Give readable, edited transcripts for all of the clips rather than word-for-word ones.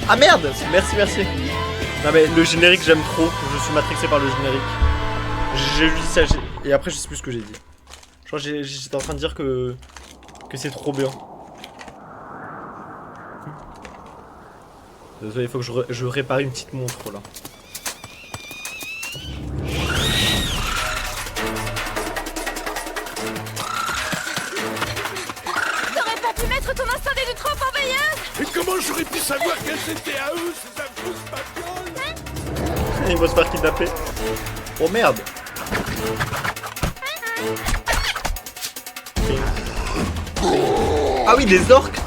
Ah merde! Merci, merci. Non mais le générique j'aime trop, je suis matrixé par le générique. J'ai dit ça et après je sais plus ce que j'ai dit. Je crois que j'étais en train de dire que c'est trop bien. Désolé, il faut que je répare une petite montre là. T'aurais pas pu mettre ton instinct des trop en veilleuse? Et comment j'aurais pu savoir qu'elles étaient à eux, ces affreuses babioles? Il va se faire kidnapper. Oh merde. Ah oui, les orques.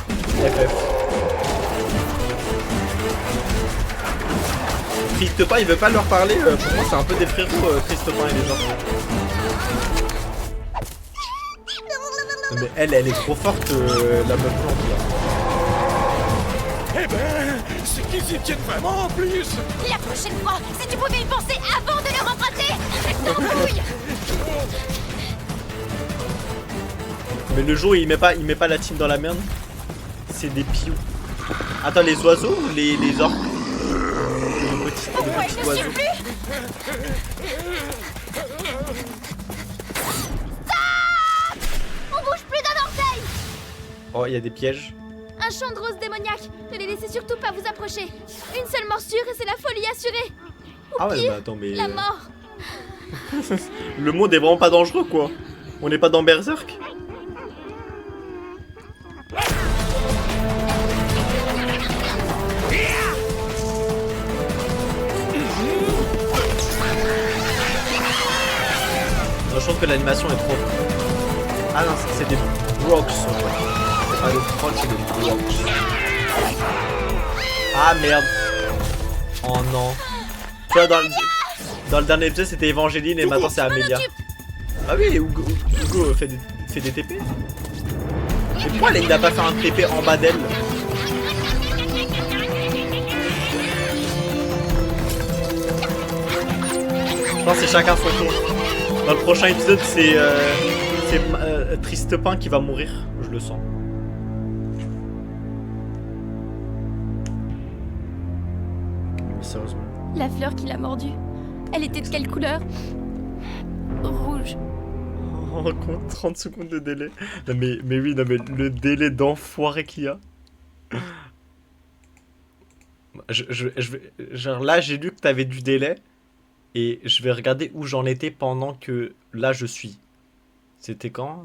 Triste pas, il veut pas leur parler. Pour moi, c'est un peu des frérots, Triste pas et les orques. Non, mais elle est trop forte, la meuf blanche là. Eh ben, c'est qu'ils y tiennent vraiment en plus. La prochaine fois, si tu pouvais y penser avant de leur emprunter, t'embrouilles. Mais le jour où il met pas la team dans la merde, c'est des pious. Attends, les oiseaux ou les orques? Les petits oiseaux. On bouge plus d'un orteil. Oh, il y a des pièges. Un champ de roses démoniaques. Ne les laissez surtout pas vous approcher. Une seule morsure et c'est la folie assurée. Ou Ah ouais, pire, bah attends, mais... la mort. Le monde est vraiment pas dangereux, quoi. On n'est pas dans Berserk. Non, je trouve que l'animation est trop... Ah non, c'est des Brocks. C'est pas des trolls, c'est des Brocks. Ah merde. Oh non. Tu vois, dans le dernier épisode, c'était Evangeline et maintenant c'est Amelia. Ah oui, Hugo fait des TP. Mais pourquoi il a pas fait un TP en bas d'elle? Je pense que c'est chacun son tour. Dans le prochain épisode, c'est Triste Pain qui va mourir, je le sens. Mais sérieusement. La fleur qui l'a mordu. Elle était de quelle couleur? Rouge. Oh, compte 30 secondes de délai. Non mais oui, non mais le délai d'enfoiré qu'il y a. Genre là, j'ai lu que t'avais du délai. Et je vais regarder où j'en étais pendant que là je suis. C'était quand?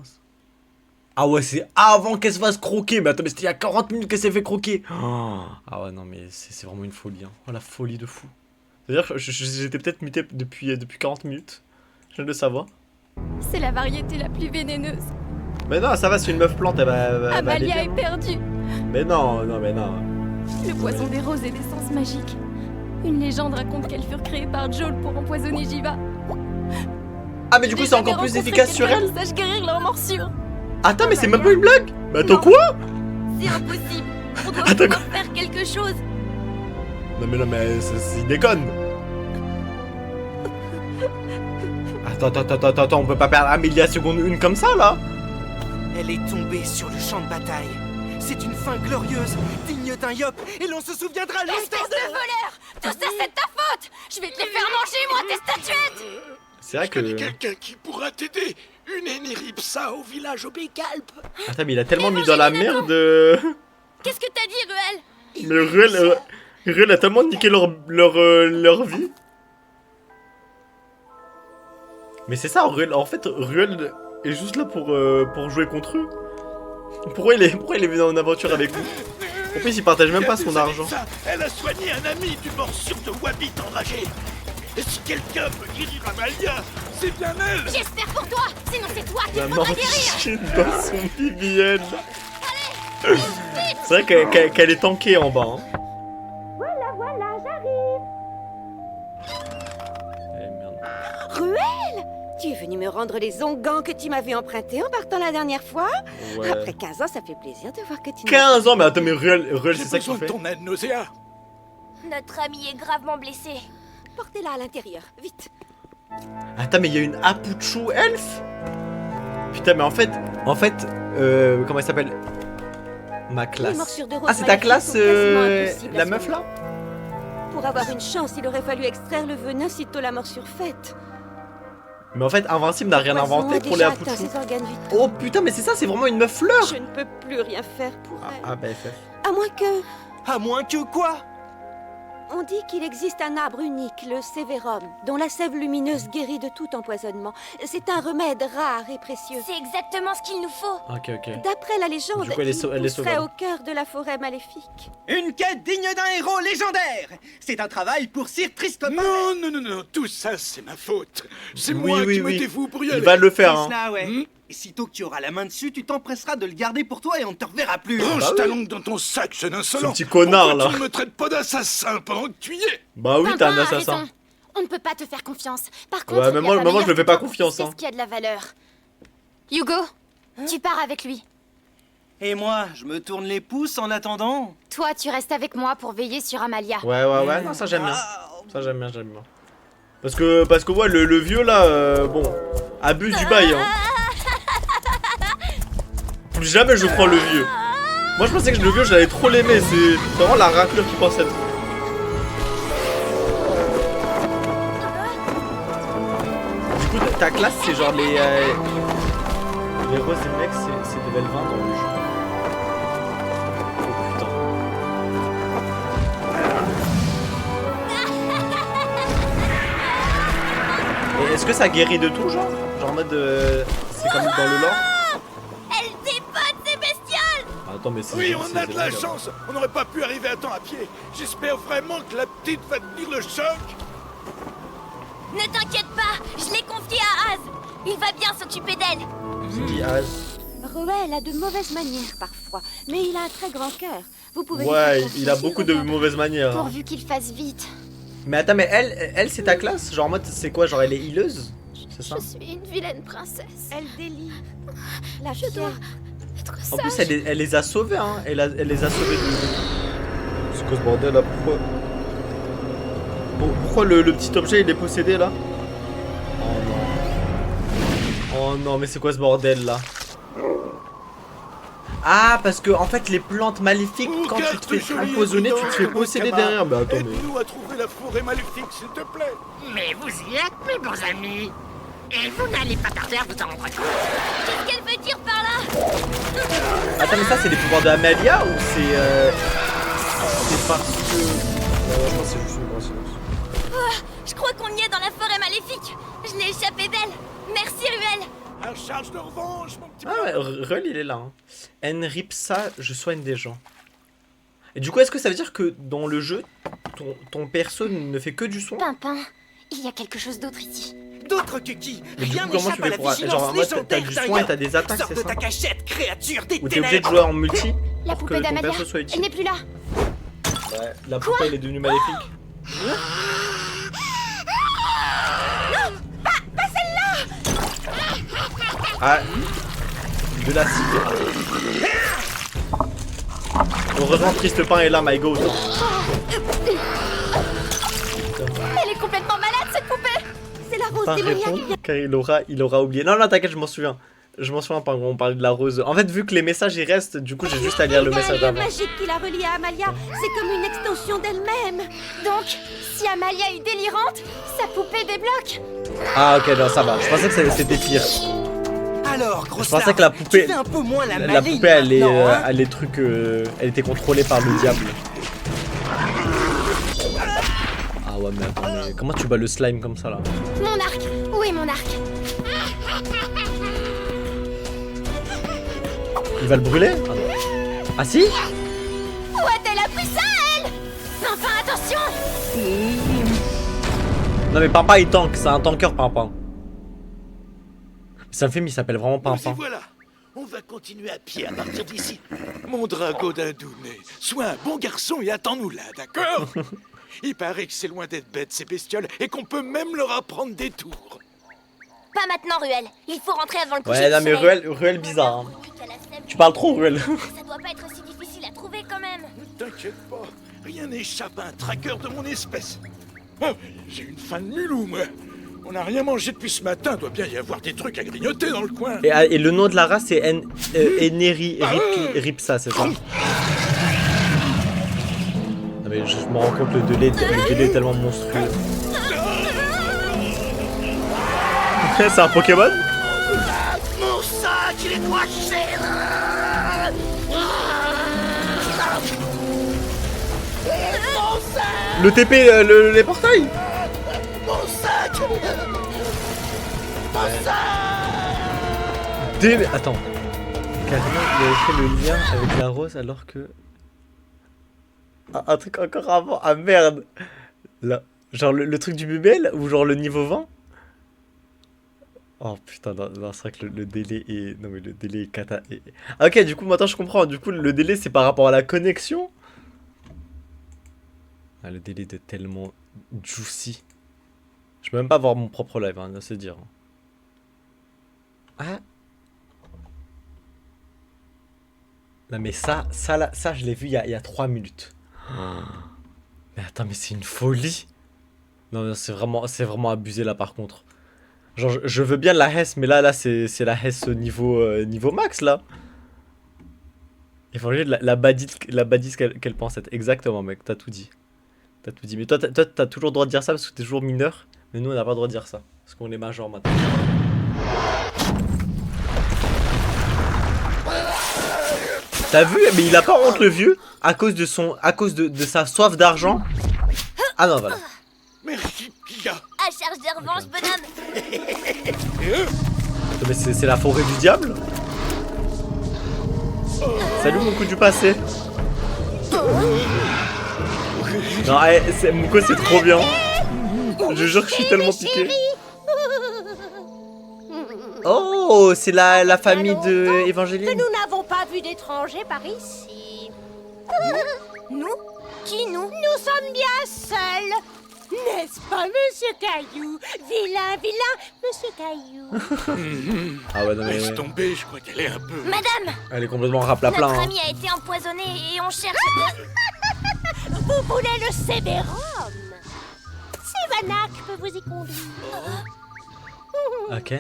Ah ouais, c'est avant qu'elle se fasse croquer. Mais attends, mais c'était il y a 40 minutes qu'elle s'est fait croquer. Oh. Ah ouais, non mais c'est vraiment une folie. Hein. Oh la folie de fou. C'est-à-dire que j'étais peut-être muté depuis 40 minutes. Je viens de le savoir. C'est la variété la plus vénéneuse. Mais non, ça va, c'est une meuf plante, elle va aller Amalia bien. est perdue. Mais non, non, mais non. Le poison des roses est d'essence magique. Une légende raconte qu'elles furent créées par Joel pour empoisonner Jiva. Ah mais du coup c'est encore plus efficace sur elle. Qui sache guérir leurs morsures. Attends, mais c'est même pas une blague. Mais attends, quoi? C'est impossible. On doit Attends, pouvoir faire quelque chose. Non mais il déconne. Attends, on peut pas perdre Amelia seconde une comme ça là. Elle est tombée sur le champ de bataille. C'est une fin glorieuse, digne d'un yop, et l'on se souviendra longtemps Espèce de voleur. Tout ça c'est ta faute. Je vais te les faire manger moi tes statuettes. C'est vrai Je connais que... quelqu'un qui pourra t'aider. Une Eniripsa au village au Bécalpe. Attends, mais il a tellement mis dans la merde. Qu'est-ce que t'as dit, Ruel? Mais Ruel a tellement niqué leur vie. Mais c'est ça, Ruel. En fait, Ruel est juste là pour jouer contre eux. Pourquoi il est venu en aventure avec nous? En plus, il partage même pas son argent. Ça, elle a soigné un ami du morsure de Wabbit enragé. Et si quelqu'un peut guérir Amalia, c'est bien elle. J'espère pour toi. Sinon c'est toi qui La me faudra guérir. manchine dans son BBL. C'est vrai qu'elle est tankée en bas. Hein. Voilà, j'arrive. Eh merde. Ruel, Tu es venu me rendre les onguents que tu m'avais empruntés en partant la dernière fois? Ouais. Après 15 ans, ça fait plaisir de voir que tu... 15 ans, mais attends, mais Ruel, J'ai c'est ça besoin qu'il de fait. ton aide, Nausea. Notre ami est gravement blessé. Portez-la à l'intérieur, vite. Attends, mais il y a une Apuchu elfe. Putain, mais en fait, comment elle s'appelle? Ma Les classe. morsures de rose Ah, c'est ta maléfiques classe, sont quasiment impossibles la à meuf soigner. là? Pour avoir une chance, il aurait fallu extraire le venin sitôt la morsure faite. Mais en fait, Invincible n'a rien Le poison inventé a pour les déjà atteint Apuchu. ses organes vitaux. Oh putain, mais c'est ça, c'est vraiment une meuf fleur. Je ne peux plus rien faire pour elle. Ah, bah FF. À moins que... À moins que quoi? On dit qu'il existe un arbre unique, le sévérum, dont la sève lumineuse guérit de tout empoisonnement. C'est un remède rare et précieux. C'est exactement ce qu'il nous faut. Ok, ok. D'après la légende, Du coup, elle est il pousserait sauvable. au cœur de la forêt maléfique. Une quête digne d'un héros légendaire. C'est un travail pour Sir Tristopin. Non, tout ça, c'est ma faute. C'est Oui, moi oui, qui oui. me dévoue pour y Il aller. va le faire, C'est hein. cela, ouais. Hmm. Et sitôt que tu auras la main dessus, tu t'empresseras de le garder pour toi et on ne te reverra plus. Range Bah ta oui. langue dans ton sac, jeune insolent. Ce petit connard, Pourquoi là. tu ne me traites pas d'assassin pendant que tu y es? Bah oui, t'es Tintin un a assassin. raison. On ne peut pas te faire confiance. Par contre, Ouais, mais il y a moi, pas je le meilleur fais pas que toi confiance, pour hein. ce qui a de la valeur. Hugo, tu pars avec lui. Et moi, je me tourne les pouces en attendant. Toi, tu restes avec moi pour veiller sur Amalia. Ouais, non, ça j'aime bien. Ah, Ça j'aime bien. Parce que ouais, le vieux là, bon, abuse du bail, hein. Plus jamais je crois le vieux. Moi je pensais que le vieux j'allais trop l'aimer, c'est vraiment la raclure qui pense être. Du coup ta classe c'est genre les roses et mecs c'est level 20 dans le jeu. Oh putain. Et est-ce que ça guérit de tout genre? Genre en mode c'est comme dans le lore? Elle dépote ces bestioles. Attends mais c'est... Oui, on a c'est de la dingue. chance. On n'aurait pas pu arriver à temps à pied. J'espère vraiment que la petite va tenir le choc. Ne t'inquiète pas, je l'ai confiée à Az. Il va bien s'occuper d'elle. Qui a- Roel a de mauvaises manières parfois, mais il a un très grand cœur. Vous pouvez lui Ouais, faire il a confiance, beaucoup de reviendra. mauvaises manières. hein. Pourvu qu'il fasse vite. Mais attends, mais elle c'est ta classe? Genre en mode c'est quoi? Genre elle est healeuse? C'est ça? Je suis une vilaine princesse. Elle délire. La Je dois fièvre. être En sage. plus elle les a sauvés hein. Elle les a sauvés de... C'est quoi ce bordel là? Pourquoi? Pourquoi le petit objet il est possédé là? Oh non. Oh non mais c'est quoi ce bordel là? Ah parce que en fait les plantes maléfiques quand tu te fais empoisonner tu te fais posséder derrière. Bah attends mais... Aide-nous à trouver la forêt maléfique, s'il te plaît. Mais vous y êtes, mes bons amis. Et vous n'allez pas tarder à vous en rendre compte. Qu'est-ce qu'elle veut dire par là? Attends mais ça c'est les pouvoirs de Amalia ou c'est parce que... je pense que c'est juste une coïncidence. Je crois qu'on y est dans la forêt maléfique. Je l'ai échappé belle. Merci Ruel. Un charge de revanche, mon petit. Ah ouais, Ruel il est là. Hein. Enripsa, je soigne des gens. Et du coup, est-ce que ça veut dire que dans le jeu, ton perso ne fait que du soin? Pimpin, il y a quelque chose d'autre ici. D'autres que qui? Mais du Rien coup, comment n'échappe tu à fais la pour... vigilance Genre en mode, t'as légendaire du d'un soin et Yop. t'as des attaques, Sors c'est de ça? ta cachette, créature des Ou t'es obligé de ténèbres. jouer en multi La pour que poupée ton d'Amalia, perso soit elle utile? n'est plus là. Ouais, la poupée elle est devenue maléfique. Ah, de la cible. Heureusement Tristepin est là, my god. Elle est complètement malade cette poupée. C'est la rose Pas démoniaque. répondre car il aura oublié. Non, t'inquiète, je m'en souviens. Je m'en souviens pas quand on parlait de la rose. En fait, vu que les messages ils restent, du coup j'ai juste à lire le message La d'avant. magique qui l'a reliée à Amalia, c'est comme une extension d'elle-même. Donc, si Amalia est délirante, sa poupée débloque. Ah ok, non, ça va. Je pensais que c'était pire. Alors, grosse Je pensais que la larve, poupée- tu fais un peu moins la La maligne poupée, elle est, maintenant, hein. elle est truc, elle était contrôlée par le diable. Ah ouais, mais attends, mais comment tu bats le slime comme ça là? Mon arc. Où est mon arc? Il va le brûler? Ah, non. Ah si? Où a-t-elle appris ça, elle? Enfin, attention. Non mais Pimpin il tank, c'est un tanker Pimpin. C'est un film, il s'appelle vraiment Nous y Pimpin. voilà. On va continuer à pied à partir d'ici. Mon drago d'Indouné, sois un bon garçon et attends-nous là, d'accord? Il paraît que c'est loin d'être bête ces bestioles et qu'on peut même leur apprendre des tours. Pas maintenant, Ruel. Il faut rentrer avant le coucher Ouais, du non, mais soleil. Ruel bizarre. Hein. Monique a la flemme. Tu parles trop, Ruel. Ça doit pas être si difficile à trouver quand même. Ne t'inquiète pas, rien n'échappe à un traqueur de mon espèce. Ah, j'ai une faim de mulou, moi. On n'a rien mangé depuis ce matin, doit bien y avoir des trucs à grignoter dans le coin. Et le nom de la race, c'est Eneri Ripsa, c'est ça? Non, mais je me rends compte, le délai est tellement monstrueux. C'est un Pokémon? Mon sac, il est coincé. Le TP, les portails? Mon sac. Attends. Carrément, il avait fait le lien avec la rose alors que... Ah, un truc encore avant. Ah merde. Là. Genre le truc du bubel ou genre le niveau 20? Oh putain, non, c'est vrai que le délai est... Non mais le délai est cata... Ah, ok, du coup maintenant je comprends. Du coup le délai c'est par rapport à la connexion. Ah, le délai de tellement juicy. Je peux même pas voir mon propre live, hein, c'est dire. Ah. Non mais ça je l'ai vu il y a 3 minutes. Mais attends, mais c'est une folie. Non, c'est vraiment abusé là par contre. Genre je veux bien la Hess, mais là c'est la Hess niveau max là. Il faut la badise qu'elle pense être. Exactement mec, t'as tout dit. T'as tout dit. Mais toi t'as toujours le droit de dire ça parce que t'es toujours mineur. Mais nous on n'a pas le droit de dire ça. Parce qu'on est majeur maintenant. T'as vu? Mais il a pas honte le vieux à cause de sa soif d'argent. Ah non voilà. Merci, Pia. À charge de revanche, bonhomme. Mais c'est la forêt du diable. Salut mon coup du passé. Non, Mouko c'est trop bien. Je jure que je suis tellement piqué. Oh, c'est la famille de Evangeline. Nous n'avons pas vu d'étrangers par ici. Nous? Qui nous? Nous sommes bien seuls. N'est-ce pas, Monsieur Caillou? Vilain, Monsieur Caillou. Ah ouais, non mais... Laisse tomber, je crois qu'elle est un peu... Madame! Elle est complètement raplapla. Notre Hein. ami a été empoisonné et on cherche... Vous voulez le Sévérum? Sivanac peut vous y conduire. Ok.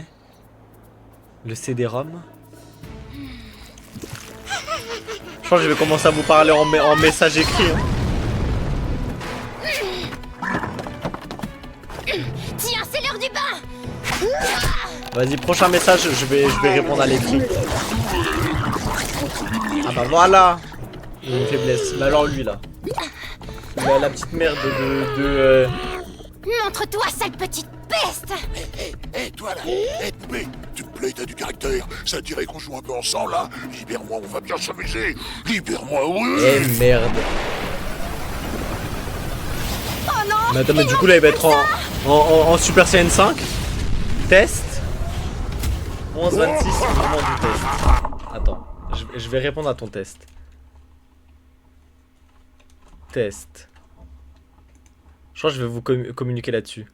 Le CD-ROM. Je crois que je vais commencer à vous parler en message écrit. Hein. Tiens, c'est l'heure du bain! Vas-y, prochain message, je vais répondre à l'écrit. Ah bah voilà. Il y a une faiblesse. Mais alors lui là. La petite merde de Montre-toi, sale petite peste! Hé, toi là, hé, poupée, tu me plais, t'as du caractère. Ça te dirait qu'on joue un peu ensemble là? Libère-moi, on va bien s'amuser. Libère-moi, oui. Eh merde. Mais attends, mais du coup là il va être en Super Saiyan 5. Test. 11-26, c'est vraiment du test. Attends, je vais répondre à ton test. Test. Je crois que je vais vous communiquer là-dessus.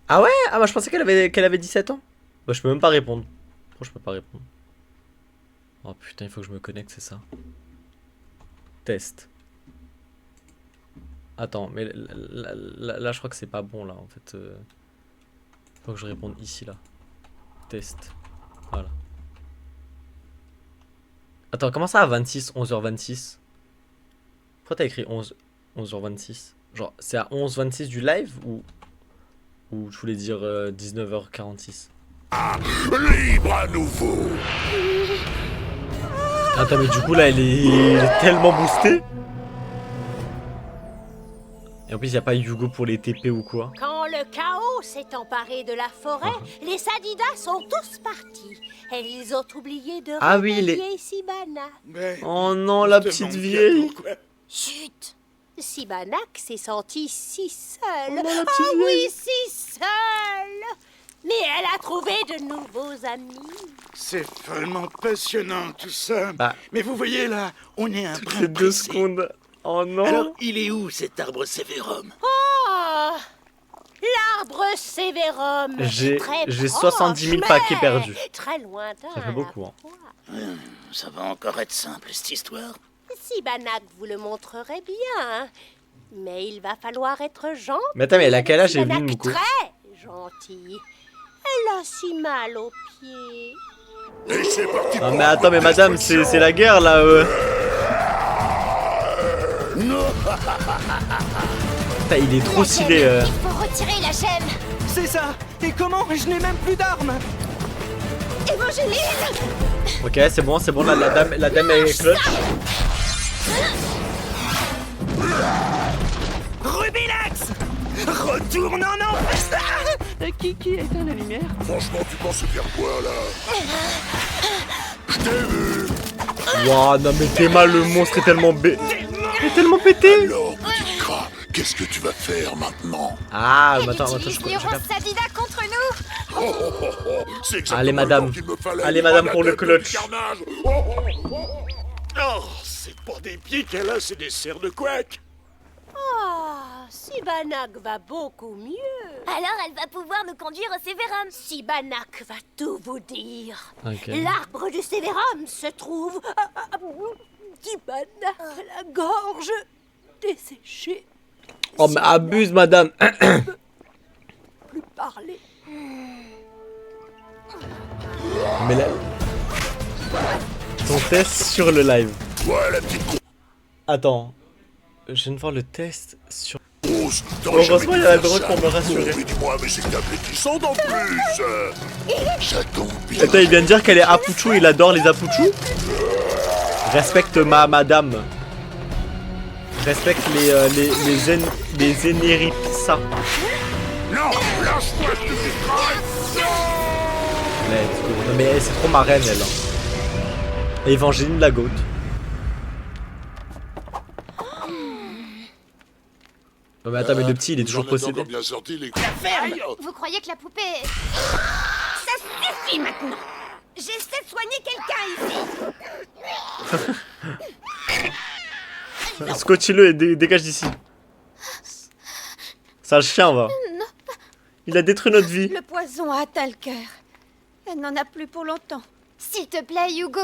Ah ouais? Ah bah je pensais qu'elle avait 17 ans. Bah je peux même pas répondre. Pourquoi je peux pas répondre? Oh putain, il faut que je me connecte, c'est ça. Test. Attends, mais là je crois que c'est pas bon là en fait. Faut que je réponde ici là. Test. Voilà. Attends, comment ça à 26, 11h26? Pourquoi t'as écrit 11h26? Genre c'est à 11h26 du live ou je voulais dire 19h46? Libre à nouveau. Attends, mais du coup là elle est tellement boostée. Et en plus, il n'y a pas Yugo pour les TP ou quoi. Quand le chaos s'est emparé de la forêt, les Sadidas sont tous partis. Et ils ont oublié de réveiller Sibana. Mais... Oh non, la petite vieille. Chut! Sibanac s'est sentie si seule. Oh non, la petite oui, si seule. Mais elle a trouvé de nouveaux amis. C'est vraiment passionnant tout ça. Bah, mais vous voyez là, on est un toutes brin les 2 pressé. secondes. Oh non. Alors, il est où cet arbre Sévérum? Oh, l'arbre Sévérum. J'ai Très 70 000 proche, paquets mais perdus. Très lointain. Ça fait beaucoup, hein. Ça va encore être simple, cette histoire. Sibanac vous le montrerait bien. Mais il va falloir être gentil. Mais attends, mais elle a quel âge, Sibanac, Evelyne, Mouko? très gentil. Elle a si mal aux pieds. Et c'est parti Non pour mais un attends, coup mais de madame, destruction. c'est la guerre là. Putain, il est trop stylé. Il faut retirer la gemme. C'est ça. Et comment? Je n'ai même plus d'armes. Évangéline. Ok, c'est bon, la dame est clutch. Rubilax, retourne en enfer. Qui éteint la lumière? Franchement, tu penses faire quoi, là? Je t'ai vu. Waouh, non mais Théma, le monstre est tellement pété. Alors, petit gras, qu'est-ce que tu vas faire maintenant? Ah, Elle mais attends, utilise je l'Iron Sadida contre nous. C'est exactement Allez, madame. le temps qu'il me fallait. Allez, madame, La pour le tête de clutch. carnage. Oh, c'est pas des pieds qu'elle a, c'est des serres de couac. Ah, Sibanac va beaucoup mieux. Alors elle va pouvoir nous conduire au Sévérum. Sibanac va tout vous dire. Ok. L'arbre du Sévérum se trouve à Sibanac, la gorge desséchée. Oh mais abuse, madame. Plus parler. Mais là... Ton test sur le live. Ouais, la petite Attends. Je viens de voir le test sur... grosse. Heureusement, il y a la drogue pour me rassurer. Mais dis-moi, mais c'est appétissant en plus. Ça tombe bien. Attends, il vient de dire qu'elle est Apuchu, il adore les Apuchu. Respecte ma madame. Respecte les Zénéripsa. Non, lâche-moi, je te détruis. Let's go. Non mais c'est trop ma reine, elle. Hein. Évangéline la goat. Non mais attends, mais le petit, il est toujours possédé. Bien sorti, les Vous croyez que la poupée... Ça suffit maintenant. J'essaie de soigner quelqu'un ici. Scotchy-le et dégage d'ici. Sale chien, va. Il a détruit notre vie. Le poison a atteint le cœur. Elle n'en a plus pour longtemps. S'il te plaît, Hugo.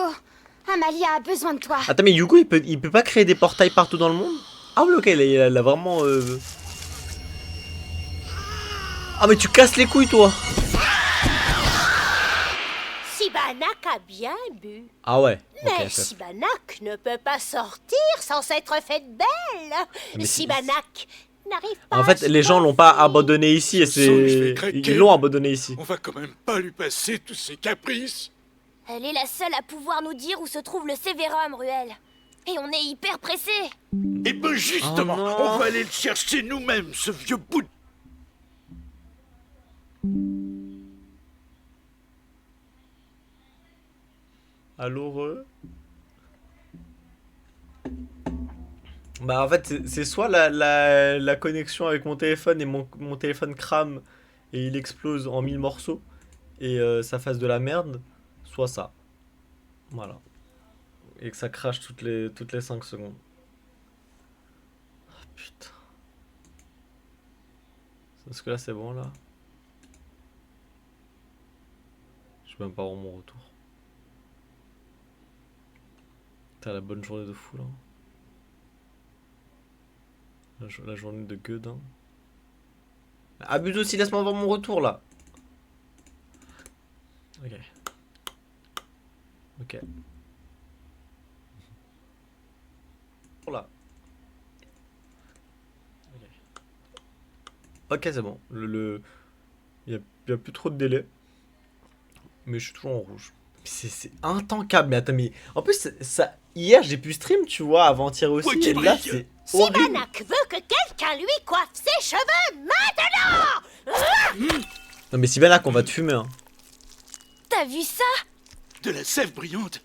Amalia a besoin de toi. Attends, mais Hugo, il peut pas créer des portails partout dans le monde? Ah oui, ok, il a vraiment... Ah mais tu casses les couilles, toi. Sibanac a bien bu. Ah ouais. Mais Ok, Sibanac ne peut pas sortir sans s'être faite belle. Mais c'est- Sibanac n'arrive pas En fait, à les se gens l'ont pas confier. abandonné ici et Je sens que je vais c'est... craquer. Ils l'ont abandonné ici. On va quand même pas lui passer tous ses caprices. Elle est la seule à pouvoir nous dire où se trouve le Sévérum, Ruel. Et on est hyper pressés. Et ben justement, Oh non. on va aller le chercher nous-mêmes, ce vieux bout de... Allô, Bah en fait, c'est soit la connexion avec mon téléphone et mon téléphone crame et il explose en 1000 morceaux et ça fasse de la merde, soit ça. Voilà. Et que ça crache toutes les 5 secondes. Ah putain. Est-ce que là c'est bon là? Je sais même pas où mon retour. T'as la bonne journée de fou là. La journée de gueudin. Abuse aussi, laisse-moi voir mon retour là. Ok. Ok. Là. Ok, c'est bon. Il y a plus trop de délai. Mais je suis toujours en rouge. C'est intankable. Mais attends, mais en plus, ça, hier j'ai pu stream, tu vois, avant-hier aussi. Ouais, qui Et là, brille. c'est horrible. Sibanac veut que quelqu'un lui coiffe ses cheveux maintenant. Non, mais Sibanac, on va te fumer. Hein. T'as vu ça? De la sève brillante.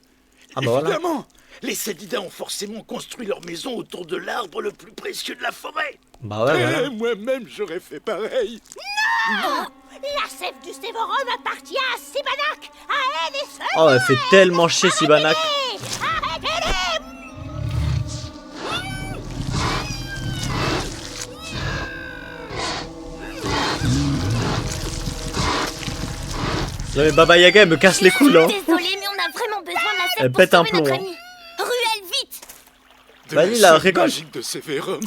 Ah bah voilà. Évidemment, les Sadidas ont forcément construit leur maison autour de l'arbre le plus précieux de la forêt. Bah ouais, voilà. Moi-même, j'aurais fait pareil. La sève du Sévérum appartient à Sibanac. À elle et seule. Oh, elle fait tellement chier Sibanac. Arrêtez-les. Non mais Baba Yaga elle me casse les couilles là. Désolée, mais on a vraiment besoin de la sève Elle pour pète un sauver notre plomb, ami. Ruelle, vite! Vas-y là, rigole. Magique de Sévérum.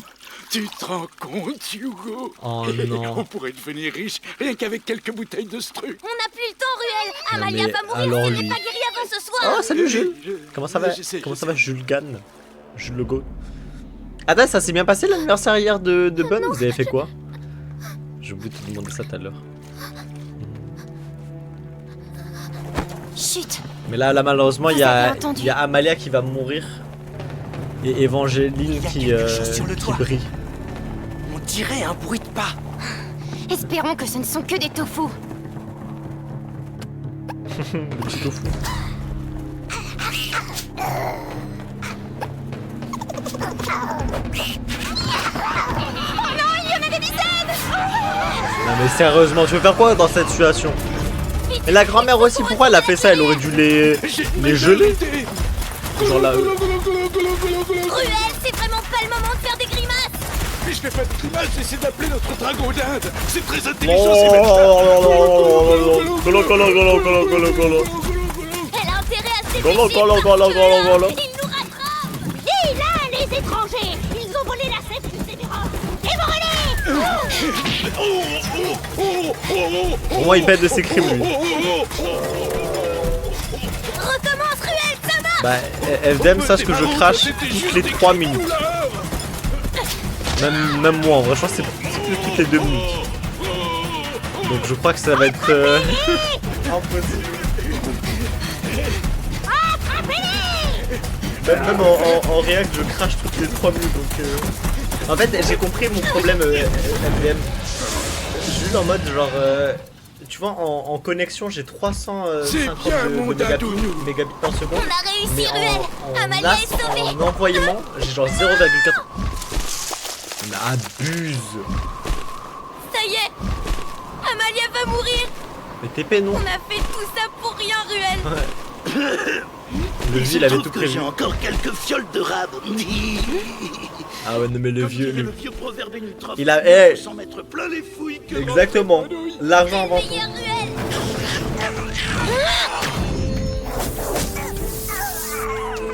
Tu te rends compte, Hugo? Oh non. On pourrait devenir riche rien qu'avec quelques bouteilles de ce truc. On n'a plus le temps, Ruelle! Non, Amalia mais va mourir alors si elle lui. n'est pas guérie avant ce soir! Oh salut Jules. Comment ça va? Comment ça va Jules Gann? Jules le Go. Attends, ça s'est bien passé l'anniversaire hier de Bonne? Vous avez fait quoi? J'ai oublié de te demander ça tout à l'heure. Chut! Mais là malheureusement il y Vous a avez entendu? Amalia qui va mourir. Et Évangéline Il y a quelque chose sur le qui toit. brille. On dirait un bruit de pas. Espérons que ce ne sont que des tofu. Le petit tofu. Non mais sérieusement, tu veux faire quoi dans cette situation? Et la grand-mère aussi, pourquoi elle a fait ça? Elle aurait dû les geler. Genre là. Ruelle, c'est vraiment pas le moment de faire des grimaces! Mais je fais pas de grimace, j'essaie d'appeler notre dragon d'Inde. C'est très Oh, intelligent, ces bâtards. Colo, colo, colo, colo, colo, colo. Elle a intérêt à se Golo, dépêcher golo, parce golo, que golo, golo. il nous rattrape! Et là, les étrangers, ils ont volé la sève du Sévérum. Dévorez-les! Au moins il pète de ses crimes lui. Recommence, Ruelle, ça marche! Bah, FDM, sache que je crache toutes les 3 minutes. Même moi, en vrai, je pense que c'est plus toutes les 2 minutes. Donc je crois que ça va être impossible. Même en réact, je crache toutes les 3 minutes. Donc, en fait, j'ai compris mon problème FDM. Juste en mode genre... tu vois, en connexion, j'ai 350 mégabits par seconde. On a réussi, Mais Ruelle! Amalia est sauvée! en envoyement, j'ai genre 0,4. Mais abuse! Ça y est! Amalia va mourir! Mais TP non! On a fait tout ça pour rien, Ruelle! Le vieux, il avait tout prévu. J'ai encore quelques fioles de rab. Ah ouais, non mais le Comme vieux, dirait le... le vieux proverbe ultra Il a- français, eh. faut s'en mettre plein les fouilles que Exactement. L'argent avant tout. Meilleure Ruelle!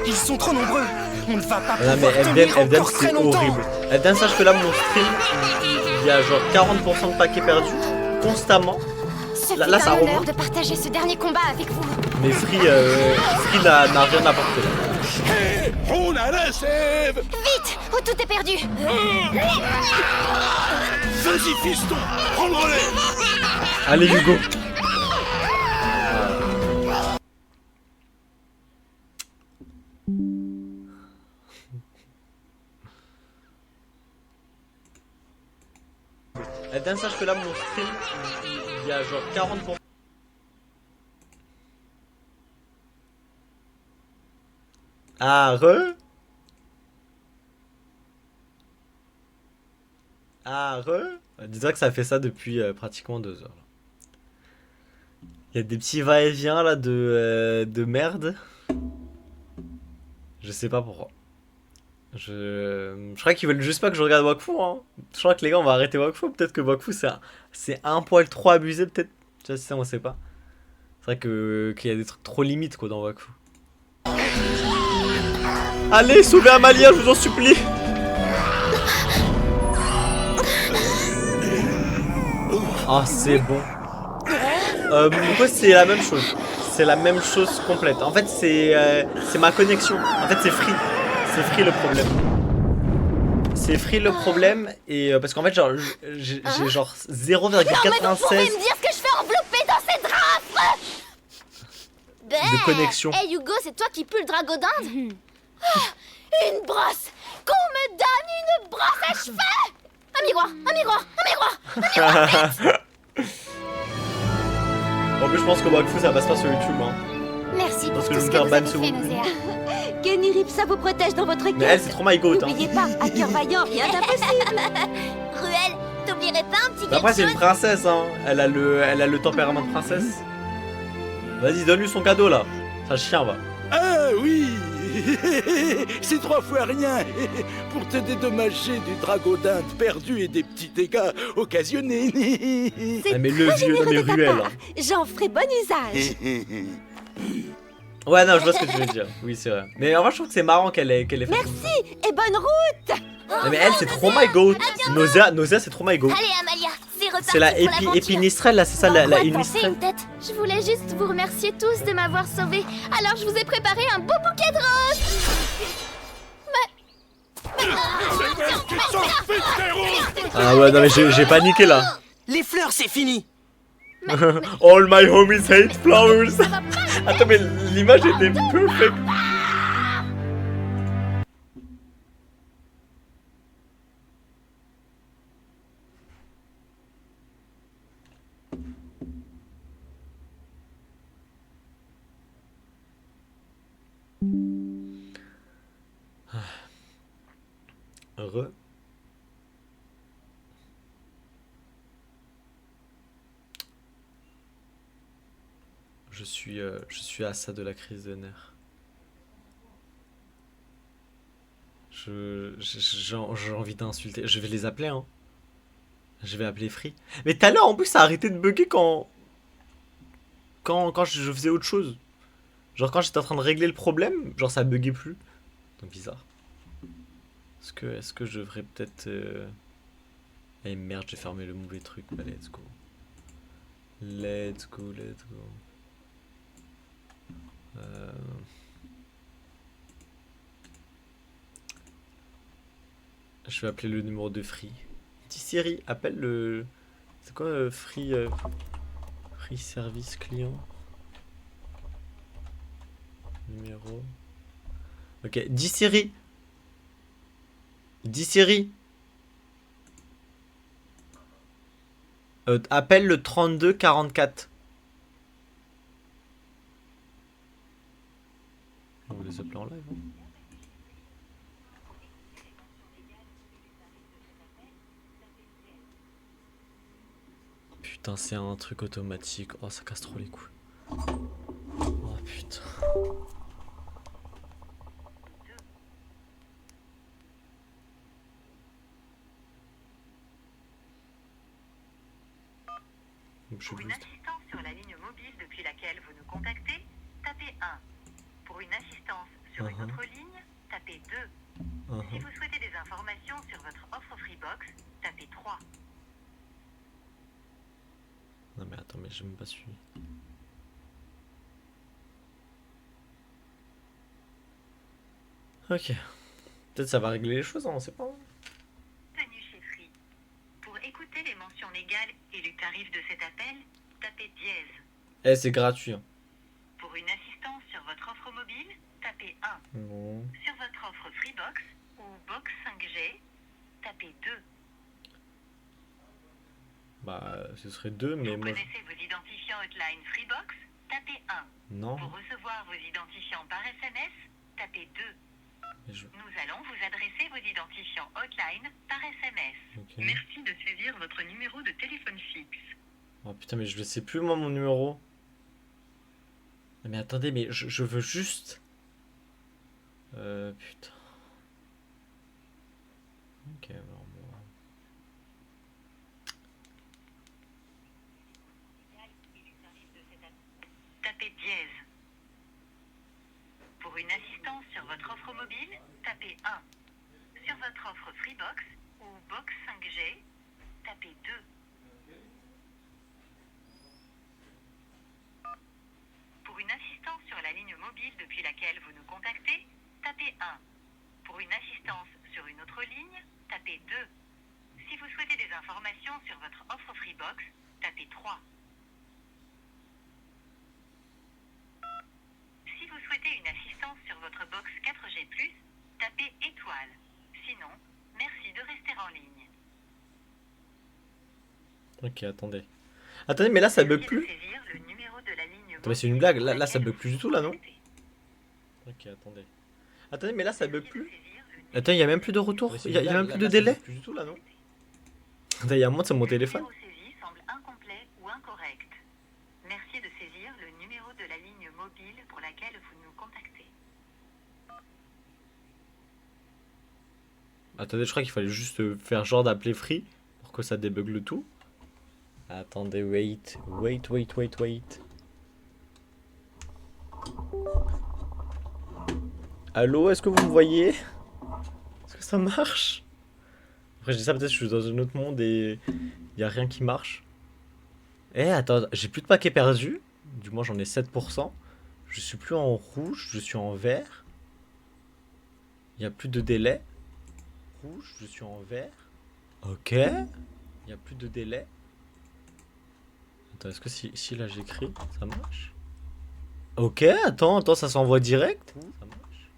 Ils sont trop nombreux. On ne va pas Non mais pouvoir tenir FDM encore très c'est longtemps. horrible. FDM, sache que là mon stream, il y a genre 40% de paquets perdus constamment. Ce Là, fut ça un honneur remonte. de partager ce dernier combat avec vous. Mais Free n'a rien apporté. Hé, on a la sève. Vite, ou tout est perdu. Vas-y, fiston, prends le relais. Allez Hugo. FDM, sache que là mon stream, il y a genre 40%. Ah, dis-toi que ça fait ça depuis pratiquement 2 heures. Il y a des petits va-et-vient là de merde. Je sais pas pourquoi. Je crois qu'ils veulent juste pas que je regarde Wakfu, hein. Je crois que les gars on va arrêter Wakfu. Peut-être que Wakfu c'est un poil trop abusé, peut-être. Tu vois, ça on sait pas. C'est vrai qu'il y a des trucs trop limites quoi dans Wakfu. Allez, sauvez Amalia, je vous en supplie. Ah, c'est bon. Pourquoi c'est la même chose? C'est la même chose complète. En fait, c'est ma connexion. En fait, c'est Free. C'est Free le problème. C'est Free le problème. Et parce qu'en fait, genre, j'ai genre 0,96 me dire ce que je fais envelopper dans cette rafle. de connexion. Hey Hugo, c'est toi qui pue le dragon d'Inde? Une brosse! Qu'on me donne une brosse à cheveux! Un miroir! Un miroir! Un miroir! En plus, je pense que Wakfu ça passe pas sur YouTube. Hein. Merci pour Parce que tout je ce me que fais vous ban avez sur fait, vous. Nausea. Kenny Ripsa vous protège dans votre quête. Mais elle, c'est trop my goat. Hein. N'oubliez pas, à cœur vaillant, rien d'impossible. Ruelle, t'oublierais pas un petit Après, quelque c'est une chose? princesse. Hein. Elle a le tempérament de princesse. Vas-y, donne-lui son cadeau là. Ça chien va. Ah oui, C'est 3 fois rien pour te dédommager du dragodinde perdu et des petits dégâts occasionnés. C'est Ah, mais le très vieux dans les généreux de ta ruelles. part. J'en ferai bon usage. Ouais, non, je vois ce que tu veux dire. Oui, c'est vrai. Mais en vrai, je trouve que c'est marrant qu'elle ait fait. Merci et bonne route. Non, mais elle, c'est trop my goat. Nausea, c'est trop my goat. Allez, Amalia, c'est reparti C'est la pour l'aventure. épinistrelle, là, c'est ça, la Ouais, pensez inistrelle. une tête. Je voulais juste vous remercier tous de m'avoir sauvé. Alors je vous ai préparé un beau bouquet de roses. Ah ouais, non, mais j'ai paniqué là. Les fleurs, c'est fini. All my homies hate flowers. Attends, mais l'image était perfect. Heureux. Je suis à ça de la crise de nerfs. J'ai envie d'insulter. Je vais les appeler, hein. Je vais appeler Free. Mais tout à l'heure, en plus, ça a arrêté de bugger quand je faisais autre chose. Genre quand j'étais en train de régler le problème, genre ça buguait plus. Donc bizarre. Est-ce que je devrais peut-être... Eh merde, j'ai fermé le mauvais truc. Bah, let's go. Let's go. Je vais appeler le numéro de Free. Dis Siri, appelle le... C'est quoi Free service client? Numéro... Ok, dis Siri. Dis Siri. Appelle le 32 44. On va les appeler en live. Hein. Putain, c'est un truc automatique. Oh, ça casse trop les couilles. Oh putain. Pour une assistance sur la ligne mobile depuis laquelle vous nous contactez, tapez 1. Pour une assistance sur une autre ligne, tapez 2. Si vous souhaitez des informations sur votre offre Freebox, tapez 3. Non mais attends, mais j'ai même pas suivi. Ok. Peut-être ça va régler les choses, hein, on sait pas. Bienvenue chez Free. Pour écouter les mentions légales et le tarif de cet appel, tapez dièse. Eh, c'est gratuit. Hein. Pour une assistance sur votre offre mobile, tapez 1. Bon. Sur votre offre Freebox ou Box 5G, tapez 2. Bah, ce serait 2, mais Vous moi... connaissez vos identifiants hotline Freebox, tapez 1. Non. Pour recevoir vos identifiants par SMS, tapez 2. Nous allons vous adresser vos identifiants hotline par SMS. Okay. Merci de saisir votre numéro de téléphone fixe. Oh putain, mais je le sais plus moi mon numéro. Mais attendez, mais je veux juste... putain. Ok, alors bon. Tapez dièse. Pour une assistance sur votre offre mobile, tapez 1. Sur votre offre Freebox ou Box 5G, tapez 2. Pour une assistance sur la ligne mobile depuis laquelle vous nous contactez, tapez 1. Pour une assistance sur une autre ligne, tapez 2. Si vous souhaitez des informations sur votre offre Freebox, tapez 3. Si vous souhaitez une assistance sur votre box 4G+, tapez étoile. Sinon, merci de rester en ligne. Ok, attendez. Attendez, mais là ça bug plus. Attends, mais c'est une blague, là ça bug plus du tout là, non? Ok, attendez. Attendez, mais là ça bug plus. Attends, il y a même plus de retour, il y a même plus de délai. Plus du tout là, non? Attends, il y a un moment sur mon téléphone. Le numéro saisi semble incomplet ou incorrect. Merci de saisir le numéro de la ligne mobile pour laquelle vous nous contactez. Attendez, je crois qu'il fallait juste faire genre d'appeler Free pour que ça débug le tout. Attendez, wait. Allô, est-ce que vous me voyez? Est-ce que ça marche? Après, je dis ça, peut-être que je suis dans un autre monde et y a rien qui marche. Eh, attends, j'ai plus de paquets perdus. Du moins, j'en ai 7%. Je suis plus en rouge, je suis en vert. Il n'y a plus de délai. Rouge, je suis en vert. Ok. Il n'y a plus de délai. Attends, est-ce que si là j'écris, ça marche? Ok, attends, ça s'envoie direct. Ça marche.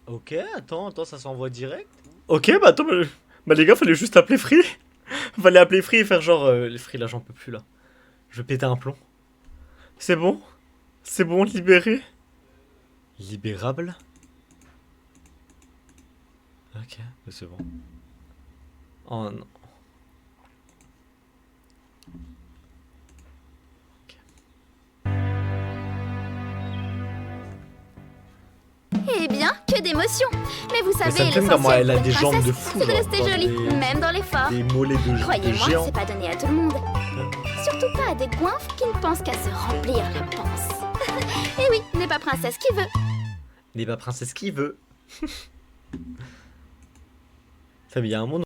Ok, attends, ça s'envoie direct. Ok, bah attends, bah les gars, fallait juste appeler Free. Fallait appeler Free et faire genre, les Free là, j'en peux plus là. Je vais péter un plomb. C'est bon? C'est bon, libéré? Libérable? Ok, c'est bon. Oh non. Eh bien, que d'émotion. Mais vous savez, ça me fait comment elle a des jambes de fou. c'est de genre, rester dans jolie, des- même dans l'effort. Des mollets de Croyez-moi, géants. c'est pas donné à tout le monde. Surtout pas à des goinfres qui ne pensent qu'à se remplir la panse. Et oui, n'est pas princesse qui veut. N'est pas princesse qui veut. Ça, mais il y a un monde